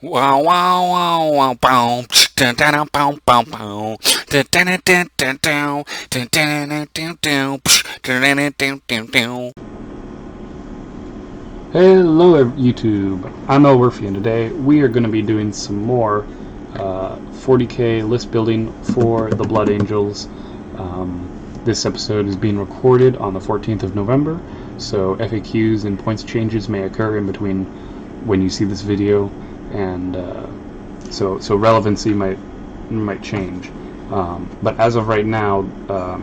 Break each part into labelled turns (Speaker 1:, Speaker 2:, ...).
Speaker 1: Wow, wow, wow, wow, bow. Dun, dun, dun, bow, bow, bow. Dun, dun, dun, dun, dun, dun. Dun, dun, dun, dun, dun. Dun, dun, dun, dun, dun, dun.
Speaker 2: Hello YouTube, I'm Elwirfy and today we are going to be doing some more 40k list building for the Blood Angels. This episode is being recorded on the 14th of November, so FAQs and points changes may occur in between when you see this video, and so relevancy might change. But as of right now,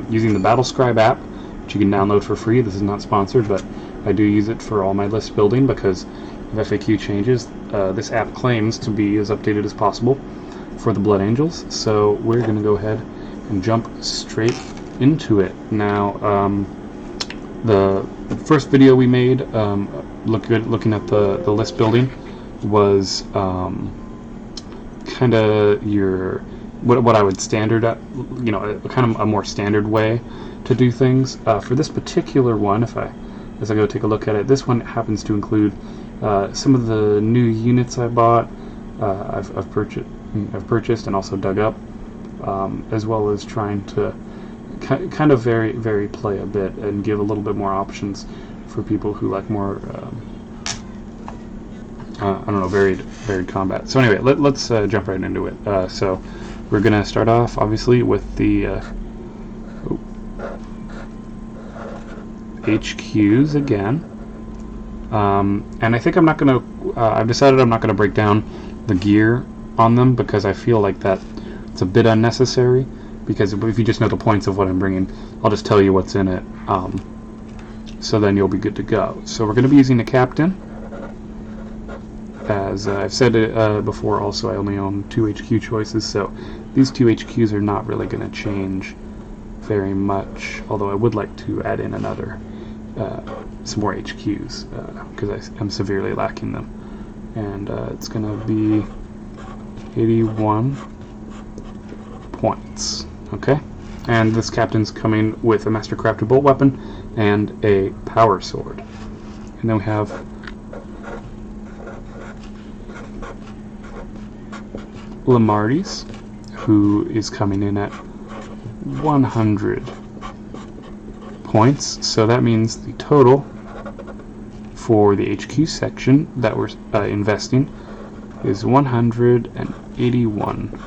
Speaker 2: using the Battlescribe app, which you can download for free, this is not sponsored, but I do use it for all my list building because of FAQ changes. This app claims to be as updated as possible for the Blood Angels, so we're going to go ahead and jump straight into it. Now, the first video we made, looking at the list building, was kind of your what I would standard, kind of a more standard way to do things. For this particular one, as I go take a look at it, this one happens to include some of the new units I bought, I've purchased and also dug up, as well as trying to kind of vary play a bit and give a little bit more options for people who like more varied combat. So anyway, let's jump right into it. So we're gonna start off obviously with the HQs again, and I think I'm not gonna. I've decided I'm not gonna break down the gear on them because I feel like that it's a bit unnecessary. Because if you just know the points of what I'm bringing, I'll just tell you what's in it. So then you'll be good to go. So we're going to be using the captain. As I've said before, also I only own 2 HQ choices, so these 2 HQs are not really going to change very much. Although I would like to add in some more HQs because I'm severely lacking them, and it's going to be 81 points. Okay, and this captain's coming with a mastercrafted bolt weapon and a power sword. And then we have Lamartis, who is coming in at 100 points. So that means the total for the HQ section that we're investing is 181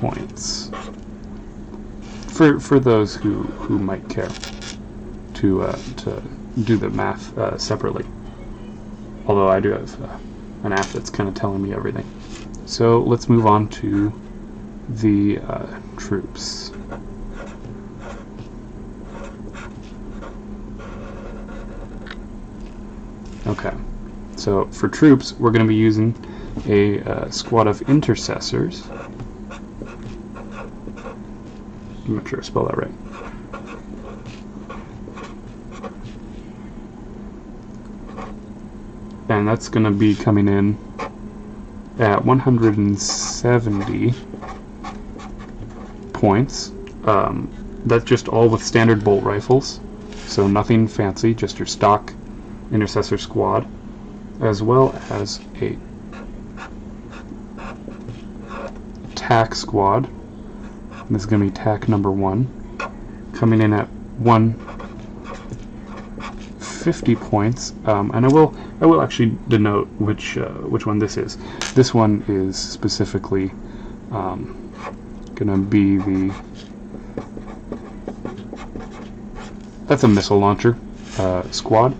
Speaker 2: points. For those who might care to do the math separately, although I do have an app that's kind of telling me everything. So let's move on to the troops. Okay, so for troops we're going to be using a squad of intercessors. I'm not sure I spelled that right. And that's going to be coming in at 170 points. That's just all with standard bolt rifles, so nothing fancy, just your stock intercessor squad, as well as a tack squad. This is going to be tack number 1, coming in at 150 points, and I will actually denote which one this is. This one is specifically going to be that's a missile launcher squad,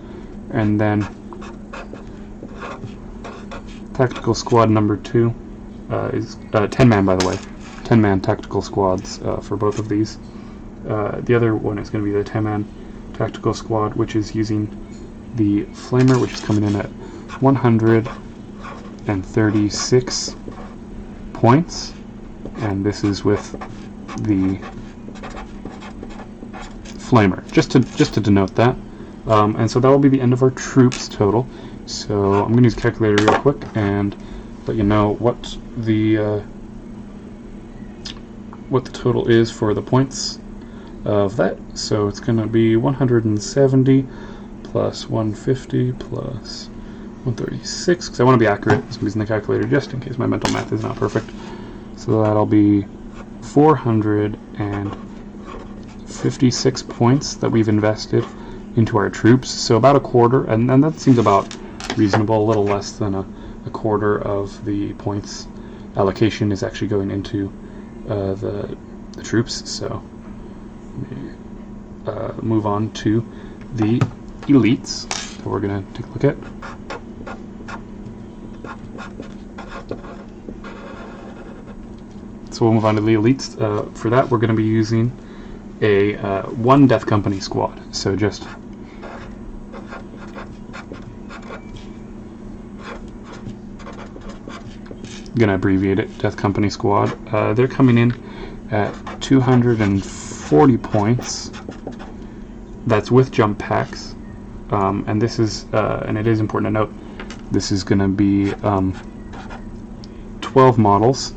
Speaker 2: and then tactical squad number 2 is 10-man, by the way. 10-man tactical squads for both of these. The other one is going to be the 10-man tactical squad, which is using the Flamer, which is coming in at 136 points, and this is with the Flamer, just to denote that. And so that will be the end of our troops total. So I'm going to use a calculator real quick and let you know what the total is for the points of that. So it's going to be 170 plus 150 plus 136, because I want to be accurate. So I'm using the calculator just in case my mental math is not perfect. So that'll be 456 points that we've invested into our troops. So about a quarter, and that seems about reasonable. A little less than a quarter of the points allocation is actually going into the troops. So move on to the elites that we're going to take a look at. So we'll move on to the elites. For that, we're going to be using a one Death Company squad. So just going to abbreviate it, Death Company squad. They're coming in at 240 points. That's with jump packs. And this is, and it is important to note, this is going to be 12 models.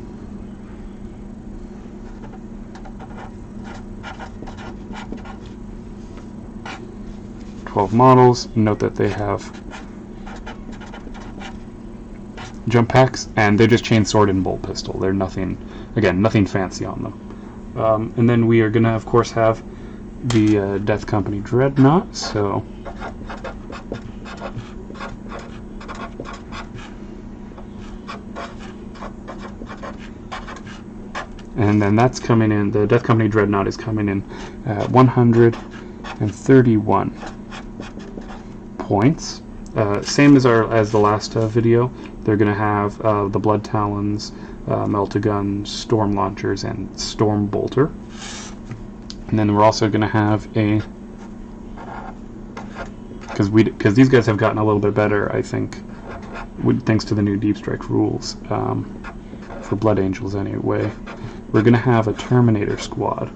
Speaker 2: Note that they have jump packs, and they're just chain sword and bolt pistol. They're nothing, again, nothing fancy on them. And then we are going to, of course, have the Death Company Dreadnought. So and then that's coming in, the Death Company Dreadnought is coming in at 131 points. Same as the last video. They're going to have the Blood Talons, Meltagun, Storm Launchers, and Storm Bolter. And then we're also going to have a, because these guys have gotten a little bit better, I think, thanks to the new Deep Strike rules, for Blood Angels anyway. We're going to have a Terminator squad.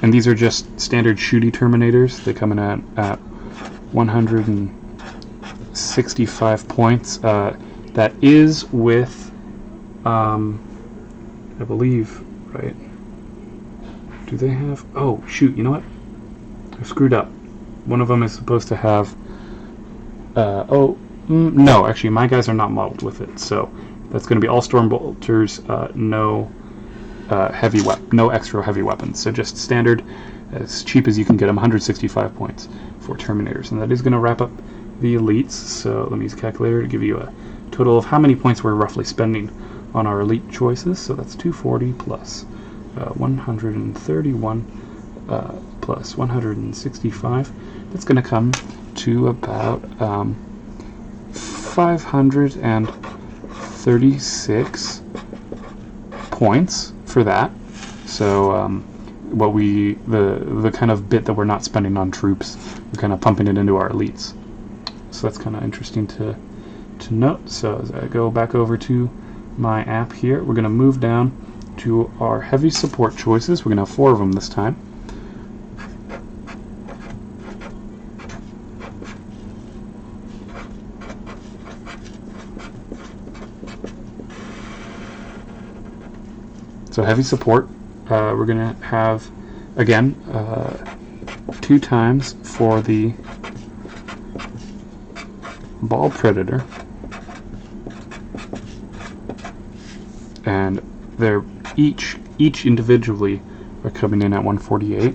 Speaker 2: And these are just standard shooty Terminators. They come in at 165 points. That is with, I believe, right? Do they have? Oh, shoot! You know what? I screwed up. One of them is supposed to have. No, actually, my guys are not modeled with it. So that's going to be all Storm Bolters. No. No extra heavy weapons, so just standard, as cheap as you can get them, 165 points for Terminators, and that is going to wrap up the elites. So let me use a calculator to give you a total of how many points we're roughly spending on our elite choices. So that's 240 plus 131 plus 165. That's going to come to about 536 points for that. So what the kind of bit that we're not spending on troops, we're kind of pumping it into our elites. So that's kind of interesting to note. So as I go back over to my app here, we're going to move down to our heavy support choices. We're going to have 4 of them this time. So heavy support, we're going to have, again, 2 times for the Ball Predator, and they're each individually are coming in at 148.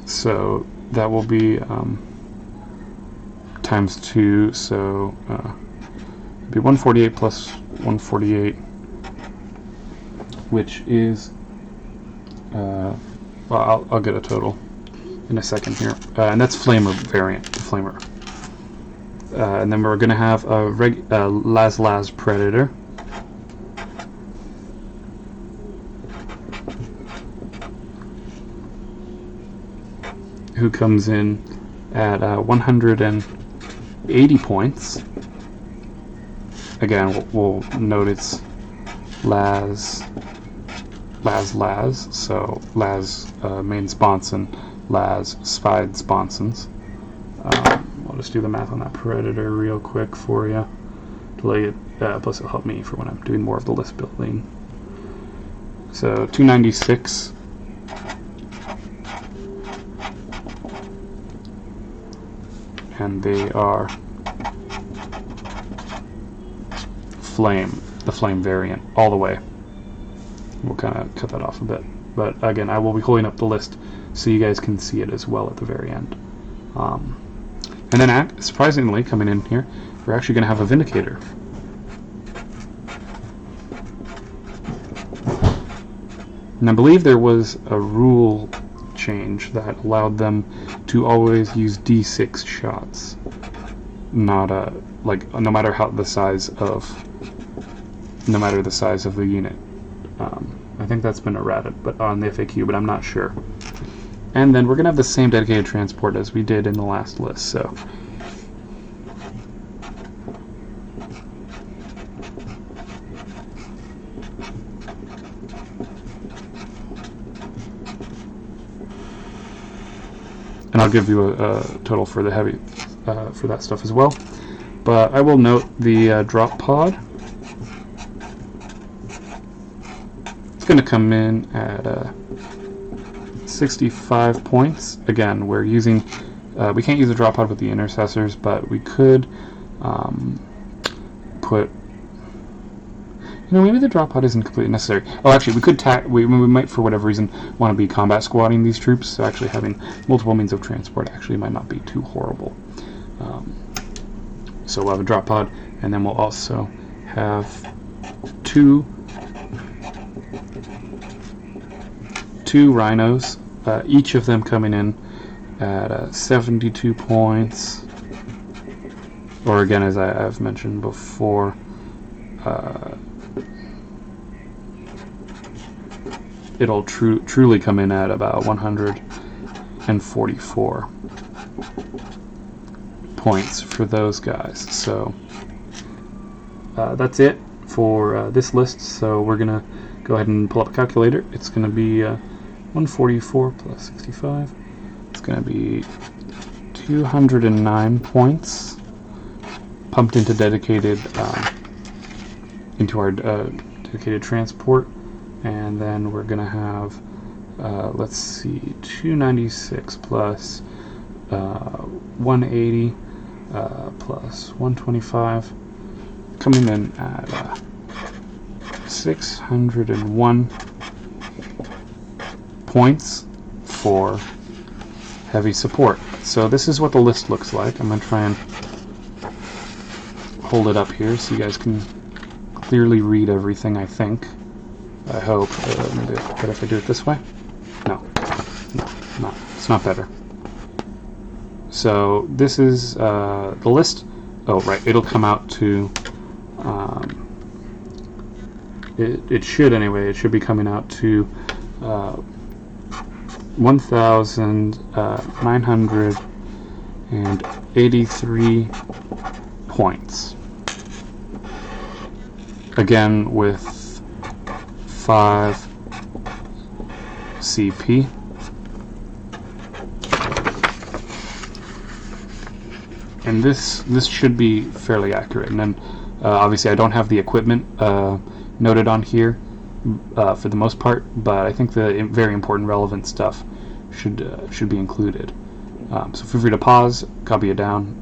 Speaker 2: So that will be times 2, so it'll be 148 plus 148. Which is, well, I'll get a total in a second here, and that's Flamer variant, Flamer. And then we're going to have a Las Predator, who comes in at 180 points. Again, we'll note it's so Laz main sponson, Laz Spide sponsons. I'll just do the math on that Predator real quick for you. Plus it'll help me for when I'm doing more of the list building. So 296 and they are the flame variant, all the way. We'll kind of cut that off a bit. But again, I will be holding up the list so you guys can see it as well at the very end. And then, surprisingly, coming in here, we're actually going to have a Vindicator. And I believe there was a rule change that allowed them to always use D6 shots, not like no matter the size of the unit. I think that's been errated, but on the FAQ, but I'm not sure. And then we're gonna have the same dedicated transport as we did in the last list. So. And I'll give you a total for the heavy, for that stuff as well. But I will note the drop pod. It's going to come in at 65 points. Again, we're using, we can't use the drop pod with the intercessors, but we could put, maybe the drop pod isn't completely necessary. Oh, actually, we could we might, for whatever reason, want to be combat squatting these troops, so actually having multiple means of transport actually might not be too horrible. So we'll have a drop pod, and then we'll also have two rhinos, each of them coming in at 72 points, or again, as I've mentioned before, it'll truly come in at about 144 points for those guys. So that's it for this list. So we're gonna go ahead and pull up a calculator. It's gonna be 144 plus 65. It's gonna be 209 points pumped into dedicated into our dedicated transport. And then we're going to have, let's see, 296 plus 180 plus 125, coming in at 601 points for heavy support. So this is what the list looks like. I'm going to try and hold it up here so you guys can clearly read everything, I think. I hope. Maybe it's better if I do it this way. No, it's not better. So this is the list. Oh, right. It'll come out to. It should anyway. It should be coming out to 1,983 points. Again, with 5 CP. And this should be fairly accurate. And then obviously I don't have the equipment noted on here for the most part, but I think the very important relevant stuff should be included. So feel free to pause, copy it down,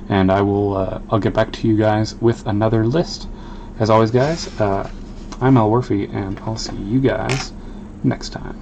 Speaker 2: and I'll get back to you guys with another list. As always, guys, I'm Elwirfy, and I'll see you guys next time.